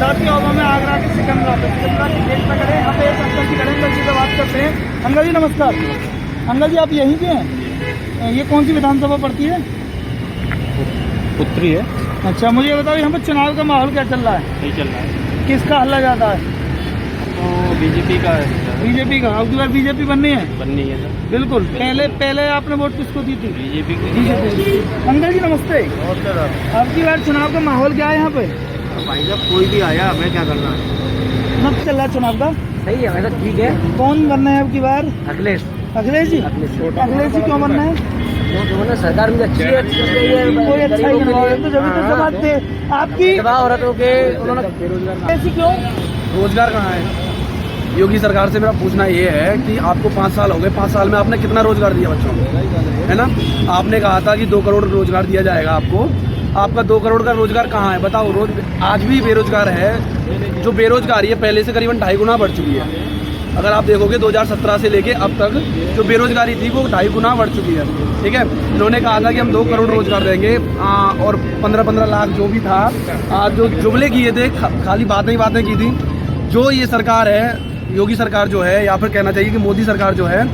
साथियों अब हमें आगरा के सिकंदरा की गेट पे खड़े हैं। यहाँ पे एक अंकल जी खड़े हैं, अंकल जी से बात करते हैं। अंकल जी नमस्कार। अंकल जी आप यहीं के हैं? ये कौन सी विधानसभा पड़ती है? उत्तरी है। अच्छा मुझे ये बताओ यहाँ पर चुनाव का माहौल क्या चल रहा है? नहीं चल रहा है किसका हल्ला ज़्यादा है? तो बीजेपी का है। बीजेपी का। अब की बार बीजेपी बननी है? बननी है सर। बिल्कुल। पहले आपने वोट किसको दी थी? बीजेपी की। बीजेपी। अंकल जी नमस्ते। और सर अब की बार चुनाव का माहौल क्या है यहाँ पे? भाई साहब कोई भी आया हमें क्या करना है। मत चल रहा चुनाव का? सही है वैसे, ठीक है। कौन बनना है अब की बार? अखिलेश अखिलेश जी। अखिलेश जी क्यों बनना है? जो सरकार में अच्छी है, कोई अच्छा ही करवा रहे तो जब तो सब आते आपकी औरतों के उन्होंने ऐसी क्यों? रोजगार कहाँ है? योगी सरकार से मेरा पूछना ये है कि आपको 5 साल हो गए, 5 साल में आपने कितना रोजगार दिया बच्चों को, है ना? आपने कहा था कि 2 करोड़ रोजगार दिया जाएगा आपको। आपका 2 करोड़ का रोजगार कहाँ है बताओ? आज भी बेरोजगार है। जो बेरोजगारी है पहले से करीबन 2.5 गुना बढ़ चुकी है। अगर आप देखोगे 2017 से लेके अब तक जो बेरोजगारी थी वो 2.5 गुना बढ़ चुकी है। ठीक है, इन्होंने कहा था कि हम 2 करोड़ रोजगार देंगे और 15-15 लाख जो भी था, जो जुमले किए थे, खाली बातें की थी। जो ये सरकार है, योगी सरकार जो है, या फिर कहना चाहिए कि मोदी सरकार जो है,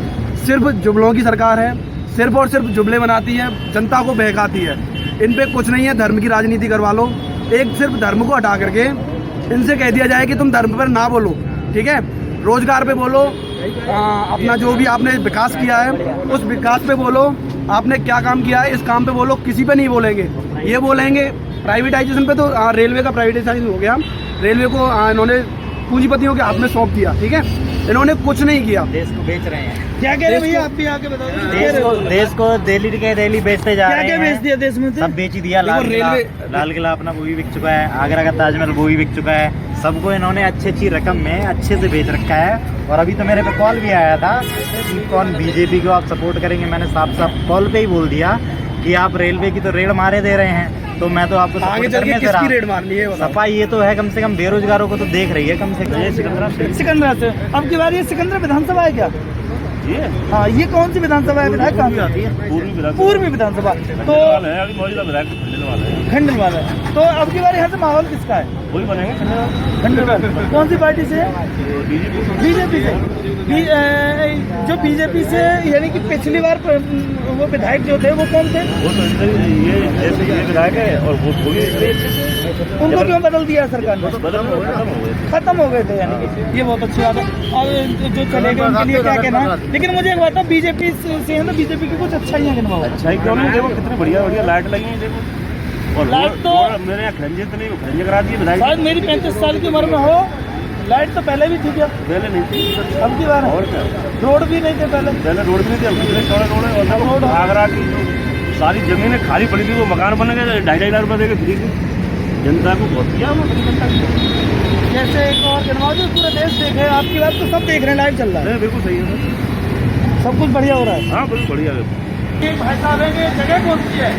सिर्फ जुमलों की सरकार है। सिर्फ और सिर्फ जुमले बनाती है, जनता को बहकाती है। इन पे कुछ नहीं है। धर्म की राजनीति करवा लो। एक सिर्फ धर्म को हटा करके इनसे कह दिया जाए कि तुम धर्म पर ना बोलो, ठीक है? रोजगार पे बोलो, अपना जो भी आपने विकास किया है उस विकास पे बोलो, आपने क्या काम किया है इस काम पे बोलो। किसी पे नहीं बोलेंगे। ये बोलेंगे प्राइवेटाइजेशन पे, तो रेलवे का प्राइवेटाइजेशन हो गया। रेलवे को इन्होंने पूंजीपतियों के हाथ में सौंप दिया, ठीक है? इन्होंने कुछ नहीं किया। देश को बेच रहे हैं। क्या कह रहे हैं भैया? आप भी आके बताओ। देश को डेली बेचते जा रहे हैं। क्या बेच दिया देश में? सब बेच ही दिया। लाल किला अपना वो भी बिक चुका है, आगरा का ताजमहल वो भी बिक चुका है। सबको इन्होंने अच्छी रकम में अच्छे से बेच रखा है। और अभी तो मेरे पे कॉल भी आया था कि कौन बीजेपी को आप सपोर्ट करेंगे। मैंने साफ साफ कॉल पे ही बोल दिया कि आप रेलवे की तो रेड मारे दे रहे हैं, तो मैं तो आपको आगे चल के किसकी रेड मारनी है? सपा ये तो है कम से कम बेरोजगारों को तो देख रही है कम से कम। सिकंदरा से। अब की बार ये सिकंदरा विधानसभा है क्या? हाँ, ये कौन सी विधानसभा है? विधायक कहाँ से आती है? पूर्वी विधानसभा। तो खंडलवाल है। तो अब की बार यहाँ से माहौल किसका है? वही बनेंगे खंडलवाल। कौन सी पार्टी से? बीजेपी से। जो बीजेपी से, यानी कि पिछली बार वो विधायक जो थे वो कौन थे? ये विधायक है और वो उनको क्यों बदल दिया सरकार ने? खत्म हो गए थे, यानी कि ये बहुत अच्छी बात है। और जो चले गए उनके लिए क्या कहना? लेकिन मुझे एक बात है, बीजेपी से है ना, बीजेपी की कुछ अच्छा ही है। अच्छा ही क्यों नहीं? देखो कितनी बढ़िया लाइट लगी है। देखो और लाइट तो मेरे यहाँ खरंजे तो नहीं, खरंजे करा दिए विधायक। शायद मेरी 35 साल की उम्र में हो। लाइट तो पहले भी थी क्या? पहले नहीं थी। अब की बार और क्या? रोड भी नहीं थे पहले रोड भी नहीं थे। कितने चौड़े रोड है। और आगरा की सारी जमीनें खाली पड़ी थी, वो मकान बन गए 2.5 लाख रुपये देके फ्री थी। जनता को बहुत किया जनता को। जैसे एक और जनवा जो पूरा देश देखे, आपकी बात तो सब देख रहे हैं, लाइव चल रहा है। बिल्कुल सही है, सब कुछ बढ़िया हो रहा है। हाँ बिल्कुल बढ़िया है। ये भाई साहब है, ये जगह कौन सी है?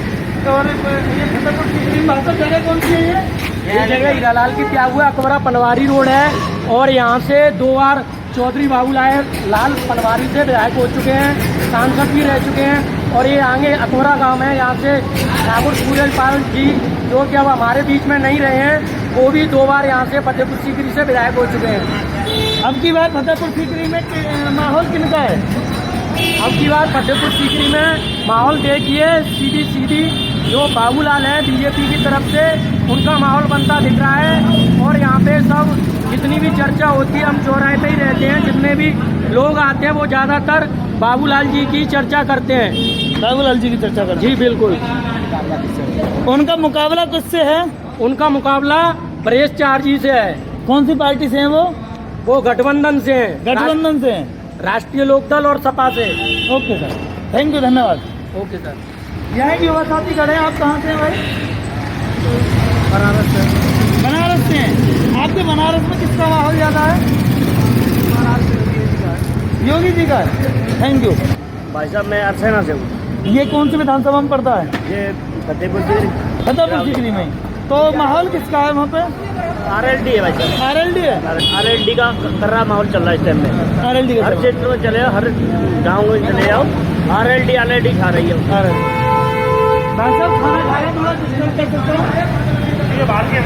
और ये फतेहपुर सीकरी में जगह कौन सी है? ये जगह हीरालाल की त्याग हुआ अकबरा पनवारी रोड है। और यहाँ से 2 बार चौधरी बाबूलाल पनवारी से विधायक हो चुके हैं, सांसद भी रह चुके हैं। और ये आगे अकबरा गांव है, यहाँ से ठाकुर सूरजपाल जी जो कि अब हमारे बीच में नहीं रहे हैं, वो भी 2 बार यहाँ से फतेहपुर सीकरी से विधायक हो चुके हैं। अब की बार फतेहपुर सीकरी में माहौल किनका है? अब की बार फतेहपुर सीकरी में माहौल देखिए, सीधी जो बाबूलाल है बीजेपी की तरफ से, उनका माहौल बनता दिख रहा है। और यहाँ पे सब जितनी भी चर्चा होती है, हम चौराहे पे ही रहते हैं, जितने भी लोग आते हैं वो ज़्यादातर बाबूलाल जी की चर्चा करते हैं। बाबूलाल जी की चर्चा करते जी बिल्कुल। हैं। उनका मुकाबला किससे है? उनका मुकाबला परेश चार जी से है। कौन सी पार्टी से हैं वो? गठबंधन से हैं। गठबंधन से हैं। राष्ट्रीय लोकदल और सपा से। ओके सर, थैंक यू, धन्यवाद। Okay sir. यहाँ के युवा साथी खड़े हैं। आप कहाँ से हैं भाई? बनारस से। बनारस से हैं। आपके बनारस में किसका माहौल ज़्यादा है? योगी जी का है। थैंक यू भाई साहब, मैं अरसेना से हूँ। ये कौन सी विधानसभा में पड़ता है? ये फतेहपुर सीकरी। फतेहपुर सीकरी में। तो माहौल किसका है वहाँ पे? RLD है भाई साहब। RLD है। RLD का कर्रा माहौल चल रहा है इस टाइम में। RLD का हर क्षेत्र में चले जाओ, हर गाँव में चले जाओ, RLD खा रही है। भाई साहब खाना खाए, थोड़ा डिस्कस कर सकते हो? ये बाहर के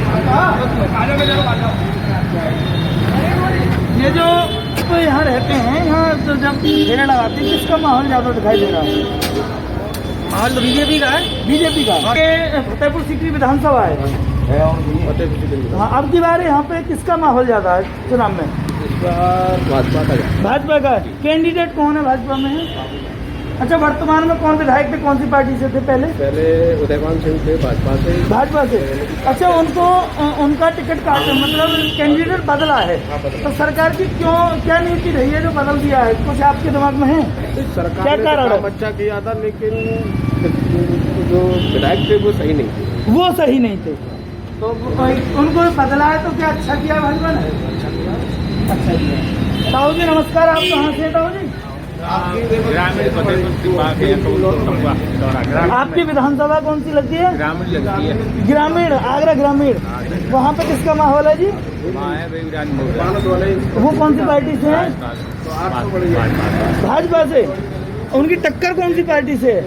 ये जो तो यहाँ रहते हैं, यहाँ तो जब फेरे लगाते हैं, किसका माहौल ज़्यादा दिखाई दे रहा है? माहौल तो बीजेपी का है। बीजेपी का। ये फतेहपुर सीकरी विधानसभा है। हाँ, अब की बार यहाँ पे किसका माहौल ज़्यादा है चुनाव में? भाजपा का। कैंडिडेट कौन है भाजपा में? अच्छा, वर्तमान में कौन विधायक थे, कौन सी पार्टी से थे पहले? उदयमान सिंह थे भाजपा से। अच्छा, उनको उनका टिकट काट मतलब कैंडिडेट बदला है, तो सरकार की क्या नीति रही है जो बदल दिया है? कुछ आपके दिमाग में है? सरकार क्या कारण है? बच्चा किया था, लेकिन जो विधायक थे वो सही नहीं थे। वो सही नहीं थे, तो उनको बदला है, तो क्या अच्छा किया भाजपा ने? अच्छा किया। ताऊ जी नमस्कार, आप कहाँ से? ताऊ जी आपकी विधानसभा कौन सी लगती है? ग्रामीण लगती है। ग्रामीण, आगरा ग्रामीण। वहाँ पे किसका माहौल है जी? वो कौन सी पार्टी से है? भाजपा से। उनकी टक्कर कौन सी पार्टी से है?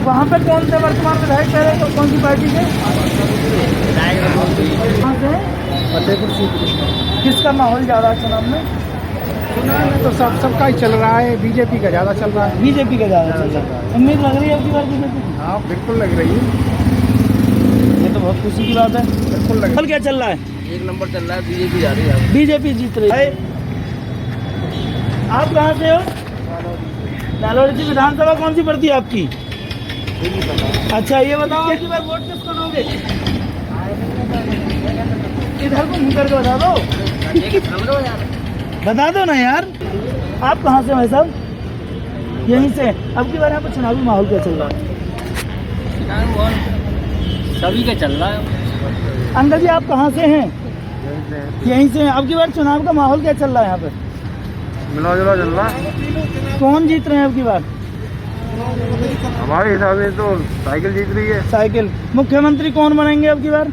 वहाँ पे कौन से वर्तमान विधायक पहले, तो कौन सी पार्टी से? कहाँ से? फतेहपुर सीकरी। किसका माहौल ज़्यादा है चुनाव में? चुनाव में तो सबका ही चल रहा है, बीजेपी का ज़्यादा चल रहा है। बीजेपी का ज़्यादा चल रहा है। उम्मीद लग रही है आपकी बार बीजेपी की? हाँ बिल्कुल लग रही है, ये तो बहुत खुशी की बात है। बिल्कुल लग कल क्या चल रहा है? 1 नंबर चल रहा है, बीजेपी जा रही है। बीजेपी जीत रही है। आप कहाँ से हो? लालौर जी। विधानसभा कौन सी पड़ती है आपकी? अच्छा, ये बताओ कि बार वोट किसको दोगे? इधर को मुँह करके बता दो। बता दो ना यार। आप कहाँ से भाई साहब? यहीं से। अब की बार यहाँ पर चुनावी माहौल क्या चल रहा है? सभी का चल रहा है। अंकल जी आप कहाँ से हैं? यहीं से हैं। अब की बार चुनाव का माहौल क्या चल रहा है यहाँ पे? मिला जुला चल रहा है। कौन जीत रहे हैं अब की बार? हमारे हिसाब से तो साइकिल जीत रही है। साइकिल। मुख्यमंत्री कौन बनेंगे अब की बार?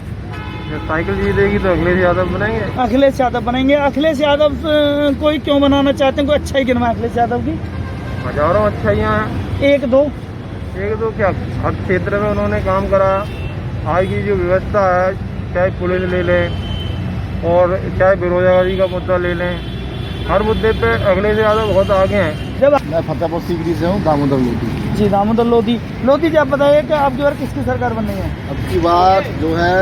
साइकिल जीतेगी तो अखिलेश यादव बनेंगे। अखिलेश यादव बनेंगे। अखिलेश यादव कोई क्यों बनाना चाहते हैं? कोई अच्छा ही गिनवा अखिलेश यादव की? हजारों अच्छाइयाँ हैं। एक दो क्या हर क्षेत्र में उन्होंने काम करा। आज की जो व्यवस्था है, चाहे पुलिस ले लें और चाहे बेरोजगारी का मुद्दा ले लें, हर मुद्दे पे अखिलेश यादव बहुत आगे हैं। जब मैं फतेहपुर सीकरी से हूँ, दामोदर लोधी। जी दामोदर लोधी। लोधी जी आप बताइए कि अब की बार किसकी सरकार बननी है? अब की बार जो है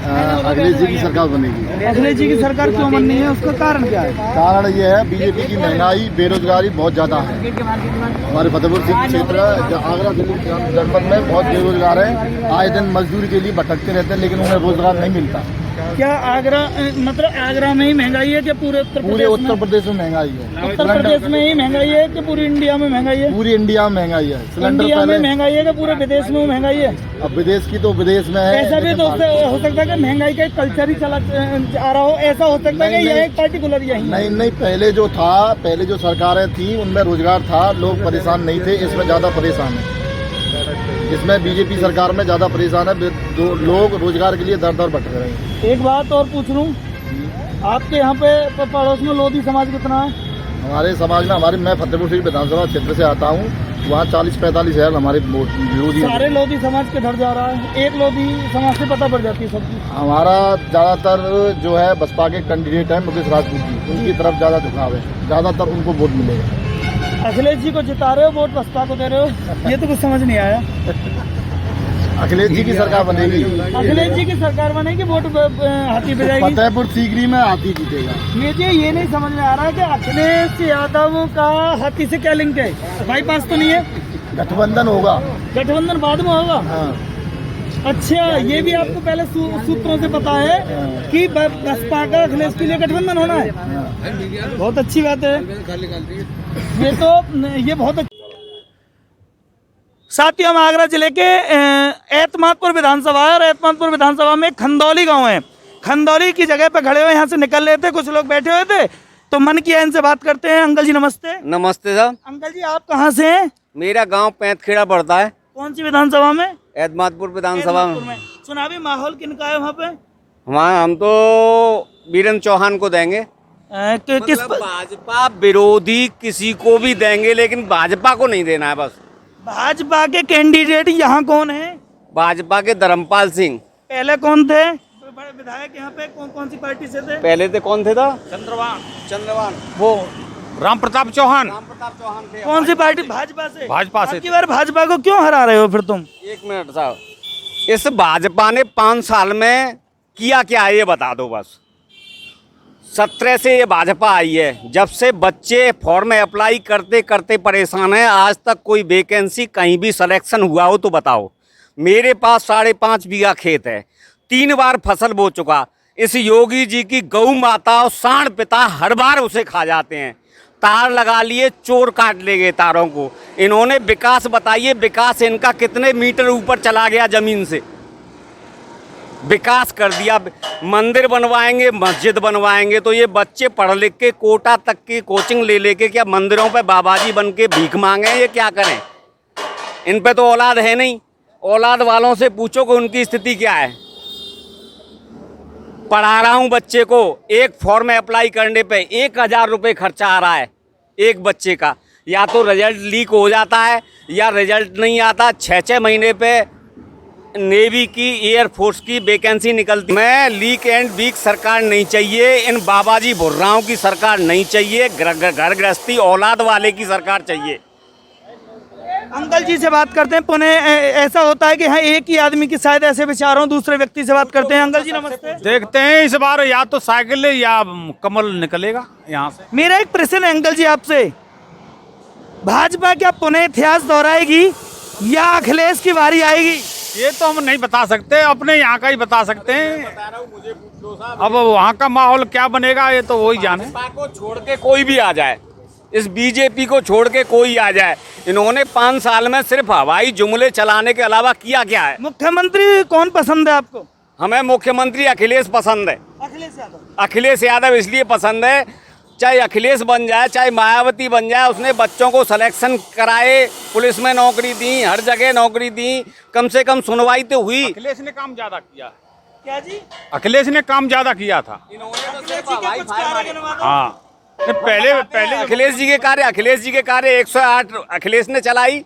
अखिलेश जी की सरकार बनेगी। अखिलेश जी की सरकार क्यों बननी है, उसका कारण क्या है? कारण ये है, बीजेपी की महंगाई, बेरोजगारी बहुत ज़्यादा है। हमारे फतेहपुर सीकरी क्षेत्र, आगरा दिल्ली जनपद में बहुत बेरोजगार है। आए दिन मजदूरी के लिए भटकते रहते हैं, लेकिन उन्हें रोजगार नहीं मिलता। क्या आगरा मतलब आगरा में ही महंगाई है कि पूरे उत्तर प्रदेश में महंगाई है? उत्तर प्रदेश में ही महंगाई है कि पूरी इंडिया में महंगाई है? पूरी इंडिया में महंगाई है। सिलेंडर इंडिया में पहले, महंगाई है कि पूरे विदेश में महंगाई है? अब विदेश की तो विदेश में है। ऐसा भी तो हो सकता है कि महंगाई का एक कल्चर ही चला आ रहा हो। ऐसा हो सकता है कि यह एक पार्टिकुलर यही? नहीं, पहले जो था, पहले जो सरकारें थी उनमें रोजगार था, लोग परेशान नहीं थे। इसमें ज़्यादा परेशान है। इसमें बीजेपी सरकार में ज़्यादा परेशान है, जो लोग रोजगार के लिए दर दर भटक रहे हैं। एक बात और पूछ लूँ, आपके यहाँ पे पड़ोस में लोधी समाज कितना है? हमारे समाज में मैं फतेहपुर सीकरी विधानसभा क्षेत्र से आता हूँ, वहाँ 40-45 है हमारे विरोधी। सारे लोधी समाज किधर जा रहा है? एक लोधी समाज से पता पड़ जाती है सबकी। हमारा ज़्यादातर जो है बसपा के कैंडिडेट है मुकेश राजपूत जी, उनकी तरफ ज़्यादा झुकाव है, ज़्यादातर उनको वोट मिलेगा। अखिलेश जी को जिता रहे हो, वोट बसपा को दे रहे हो, ये तो कुछ समझ नहीं आया। अखिलेश जी की सरकार बनेगी। अखिलेश जी की सरकार बनेगी, वोट हाथी पे जाएगी। फतेहपुर सीकरी में हाथी जीतेगा। मुझे ये नहीं समझ में आ रहा है कि अखिलेश यादव का हाथी से क्या लिंक है? बाईपास तो नहीं है? गठबंधन होगा। गठबंधन बाद में होगा। हाँ। अच्छा, ये भी आपको पहले सूत्रों से पता है कि बसपा का अखिलेश के लिए गठबंधन होना है? बहुत अच्छी बात है। ये बहुत साथियों, हम आगरा जिले के एतमादपुर विधानसभा है और एतमादपुर विधानसभा में खंदौली गांव है। खंदौली की जगह पे खड़े हुए यहाँ से निकल रहे थे, कुछ लोग बैठे हुए थे, तो मन किया इनसे बात करते हैं। अंकल जी नमस्ते। नमस्ते साहब। अंकल जी आप कहाँ से हैं? मेरा गांव पैंतखेड़ा पड़ता है। कौन सी विधानसभा में? एतमादपुर विधानसभा में। चुनावी माहौल किनका है वहाँ पे? हम तो वीरेंद्र चौहान को देंगे। किस भाजपा विरोधी किसी को भी देंगे, लेकिन भाजपा को नहीं देना है बस। भाजपा के कैंडिडेट यहाँ कौन है? भाजपा के धर्मपाल सिंह। पहले कौन थे बड़े विधायक यहाँ पे? कौन सी पार्टी से थे? पहले थे कौन थे था? चंद्रवान वो राम प्रताप चौहान थे। कौन सी पार्टी? भाजपा से। भाजपा से। आपकी बार भाजपा को क्यों हरा रहे हो फिर तुम? एक मिनट साहब, इस भाजपा ने 5 साल में किया क्या है ये बता दो बस। 17 से ये भाजपा आई है, जब से बच्चे फॉर्म अप्लाई करते करते परेशान हैं, आज तक कोई वैकेंसी कहीं भी सिलेक्शन हुआ हो तो बताओ। मेरे पास 5.5 बीघा खेत है, 3 बार फसल बो चुका। इस योगी जी की गौ माता और सांड पिता हर बार उसे खा जाते हैं। तार लगा लिए, चोर काट ले गए तारों को। इन्होंने विकास बताइए, विकास इनका कितने मीटर ऊपर चला गया ज़मीन से? विकास कर दिया, मंदिर बनवाएंगे, मस्जिद बनवाएंगे, तो ये बच्चे पढ़ लिख के कोटा तक की कोचिंग ले लेके क्या मंदिरों पे बाबाजी बन के भीख मांगे? ये क्या करें? इन पे तो औलाद है नहीं। औलाद वालों से पूछो कि उनकी स्थिति क्या है। पढ़ा रहा हूँ बच्चे को, एक फॉर्म अप्लाई करने पे 1000 रुपये खर्चा आ रहा है एक बच्चे का। या तो रिजल्ट लीक हो जाता है या रिजल्ट नहीं आता। 6-6 महीने पे नेवी की, एयरफोर्स की वैकेंसी निकलती। मैं लीक एंड वीक सरकार नहीं चाहिए, इन बाबाजी भुर्राओं की सरकार नहीं चाहिए, घर गृहस्थी औलाद वाले की सरकार चाहिए। अंकल जी से बात करते हैं। पुनः ऐसा होता है कि हाँ, एक ही आदमी की शायद ऐसे विचारों, दूसरे व्यक्ति से बात करते हैं। अंकल जी नमस्ते। देखते हैं इस बार या तो साइकिल या कमल निकलेगा यहाँ से। मेरा एक प्रश्न है अंकल जी आपसे, भाजपा क्या पुनः इतिहास दोहराएगी या अखिलेश की बारी आएगी? ये तो हम नहीं बता सकते, अपने यहाँ का ही बता सकते हैं। अब वहाँ का माहौल क्या बनेगा ये तो वही जाने। भाजपा को छोड़ के कोई भी आ जाए, इस बीजेपी को छोड़ के कोई आ जाए, इन्होंने 5 साल में सिर्फ हवाई जुमले चलाने के अलावा किया क्या है? मुख्यमंत्री कौन पसंद है आपको? हमें मुख्यमंत्री अखिलेश पसंद है। अखिलेश यादव। अखिलेश यादव इसलिए पसंद है, चाहे अखिलेश बन जाए चाहे मायावती बन जाए, उसने बच्चों को सिलेक्शन कराए, पुलिस में नौकरी दी, हर जगह नौकरी दी, कम से कम सुनवाई तो हुई। अखिलेश ने काम ज्यादा किया। क्या जी? अखिलेश ने काम ज्यादा किया था। हाँ, पहले अखिलेश जी के कार्य 108 अखिलेश ने चलाई,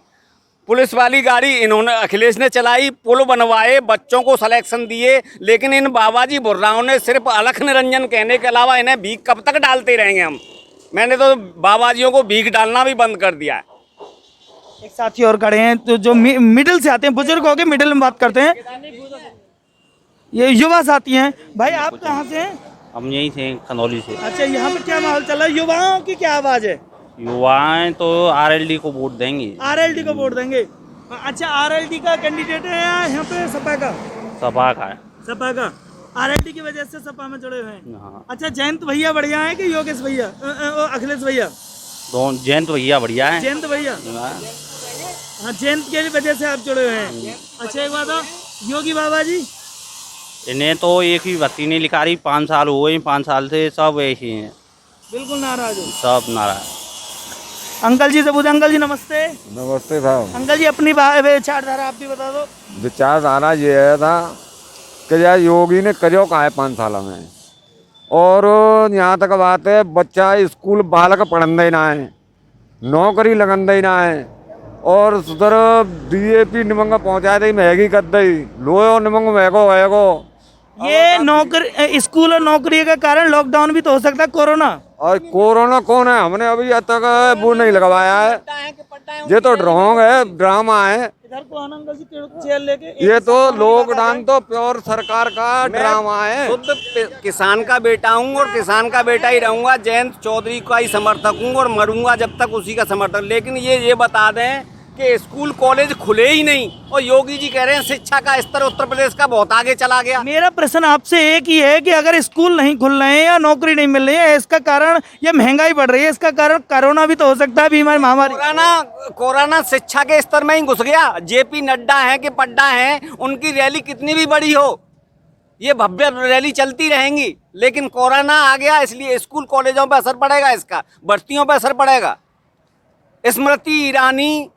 पुलिस वाली गाड़ी इन्होंने अखिलेश ने चलाई, पुल बनवाए, बच्चों को सिलेक्शन दिए। लेकिन इन बाबाजी बुर्राओं ने सिर्फ अलख निरंजन कहने के अलावा इन्हें भीख कब तक डालते रहेंगे हम? मैंने तो बाबाजियों को भीख डालना भी बंद कर दिया है। एक साथी और खड़े हैं तो जो मिडिल से आते हैं, बुजुर्ग हो के मिडिल में बात करते हैं। ये युवा साथी हैं। भाई आप कहाँ से हैं? हम यहीं से खनौली से। अच्छा, यहाँ पे क्या माहौल चल रहा है? युवाओं की क्या आवाज है? युवाएं तो आरएलडी को वोट देंगे। आरएलडी को वोट देंगे। अच्छा, आरएलडी का कैंडिडेट है या यहाँ पे सपा का? सपा का है। सपा का। आरएलडी की वजह से सपा में जुड़े हुए हैं। हाँ। अच्छा, जयंत भैया बढ़िया है कि योगेश भैया, अखिलेश भैया? दोनों। जयंत भैया बढ़िया है। जयंत भैया। हाँ, जयंत की वजह से आप जुड़े हुए हैं। अच्छा, एक बात और, योगी बाबा जी? इन्हें तो एक भी भर्ती नहीं लिखा रही, 5 साल हुए, 5 साल से सब ऐसे ही हैं, बिल्कुल नाराज हो। सब नाराज। अंकल जी से पूछे। अंकल जी नमस्ते। नमस्ते साहब। अंकल जी अपनी विचारधारा आप भी बता दो। विचारधारा ये है था कि यार योगी ने करियो कहा है 5 साल में, और यहाँ तक बात है बच्चा स्कूल बालक पढ़न दे ना है, नौकरी लगन दे ना है, और उधर DAP निमंग पहुँचा दी, महंगी कर दी, लोयो निमंग महंगो। ये नौकरी, स्कूल और नौकरी का कारण लॉकडाउन भी तो हो सकता है, कोरोना। और कोरोना कौन है? हमने अभी तक वो नहीं लगवाया है, ये तो ड्रोंग है, ड्रामा है। इधर को आना अंकल जी, चेयर लेके। ये तो लॉकडाउन तो प्योर सरकार का ड्रामा है। शुद्ध किसान का बेटा हूँ और किसान का बेटा ही रहूंगा, जयंत चौधरी का ही समर्थक हूँ और मरूंगा जब तक उसी का समर्थक। लेकिन ये बता दें कि स्कूल कॉलेज खुले ही नहीं, और योगी जी कह रहे हैं शिक्षा का स्तर उत्तर प्रदेश का बहुत आगे चला गया। मेरा प्रश्न आपसे एक ही है कि अगर स्कूल नहीं खुल रहे हैं या नौकरी नहीं मिल रही है, इसका कारण ये महंगाई बढ़ रही है, इसका कारण कोरोना भी तो हो सकता है, बीमारी महामारी। कोरोना शिक्षा के स्तर में ही घुस गया। JP नड्डा है कि पड्डा है, उनकी रैली कितनी भी बड़ी हो, ये भव्य रैली चलती रहेंगी, लेकिन कोरोना आ गया, इसलिए स्कूल कॉलेजों पर असर पड़ेगा, इसका भर्तियों पर असर पड़ेगा। स्मृति ईरानी,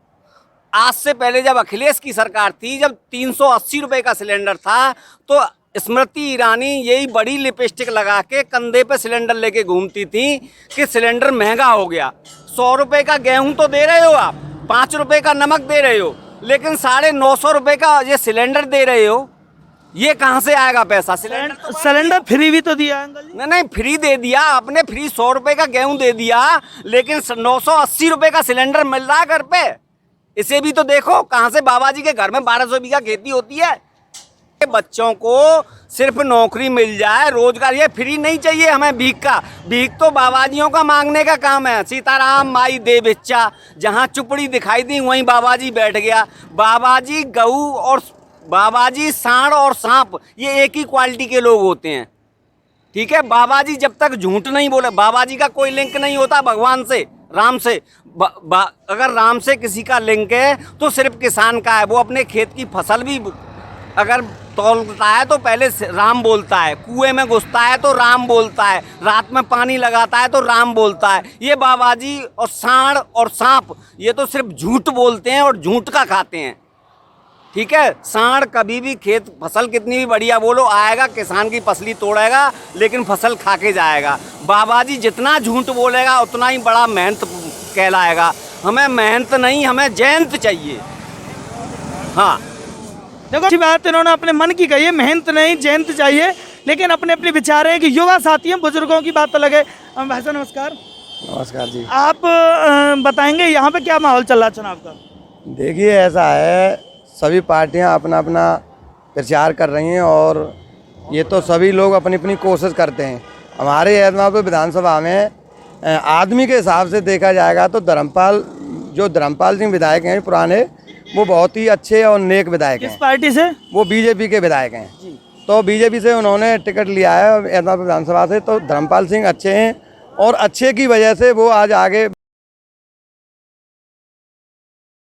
आज से पहले जब अखिलेश की सरकार थी, जब 380 रुपये का सिलेंडर था, तो स्मृति ईरानी यही बड़ी लिपस्टिक लगा के कंधे पे सिलेंडर लेके घूमती थी कि सिलेंडर महंगा हो गया। 100 रुपये का गेहूं तो दे रहे हो आप, 5 रुपये का नमक दे रहे हो, लेकिन 950 रुपए का ये सिलेंडर दे रहे हो, ये कहाँ से आएगा पैसा? सिलेंडर फ्री भी तो दिया अंकल जी। नहीं, फ्री दे दिया आपने, फ्री 100 रुपए का गेहूं दे दिया, लेकिन 980 रुपए का सिलेंडर मिल रहा है घर पे। इसे भी तो देखो, कहाँ से बाबा जी के घर में 1200 बीघा खेती होती है। बच्चों को सिर्फ नौकरी मिल जाए, रोजगार, ये फ्री नहीं चाहिए हमें भीख का। भीख तो बाबाजियों का मांगने का काम है। सीताराम माई दे बिच्चा, जहाँ चुपड़ी दिखाई दी वहीं बाबाजी बैठ गया। बाबाजी गऊ और बाबाजी सांड और सांप, ये एक ही क्वालिटी के लोग होते हैं, ठीक है। बाबाजी जब तक झूठ नहीं बोले, बाबाजी का कोई लिंक नहीं होता भगवान से, राम से। अगर राम से किसी का लिंक है तो सिर्फ किसान का है। वो अपने खेत की फसल भी अगर तौलता है तो पहले राम बोलता है, कुएं में घुसता है तो राम बोलता है, रात में पानी लगाता है तो राम बोलता है। ये बाबाजी और सांड और सांप, ये तो सिर्फ झूठ बोलते हैं और झूठ का खाते हैं, ठीक है। सांड कभी भी खेत फसल कितनी भी बढ़िया बोलो, आएगा किसान की फसली तोड़ेगा, लेकिन फसल खा के जाएगा। बाबाजी जितना झूठ बोलेगा उतना ही बड़ा मेहनत कहलाएगा। हमें मेहनत नहीं, हमें जयंत चाहिए। हाँ, देखो अच्छी बात इन्होंने अपने मन की कही है, मेहनत नहीं जयंत चाहिए, लेकिन अपने अपने विचार हैं कि युवा साथी हैं, बुजुर्गों की बात अलग है। भाई साहब नमस्कार। नमस्कार जी। आप बताएंगे यहाँ पे क्या माहौल चल रहा है चुनाव का? देखिए ऐसा है, सभी पार्टियां अपना अपना प्रचार कर रही हैं और ये तो सभी लोग अपनी अपनी कोशिश करते हैं। हमारे एतमाद विधानसभा में आदमी के हिसाब से देखा जाएगा तो धर्मपाल सिंह विधायक हैं पुराने, वो बहुत ही अच्छे और नेक विधायक हैं। किस पार्टी से? वो बीजेपी के विधायक हैं। तो बीजेपी से उन्होंने टिकट लिया है एतमाद विधानसभा से, तो धर्मपाल सिंह अच्छे हैं और अच्छे की वजह से वो आज आगे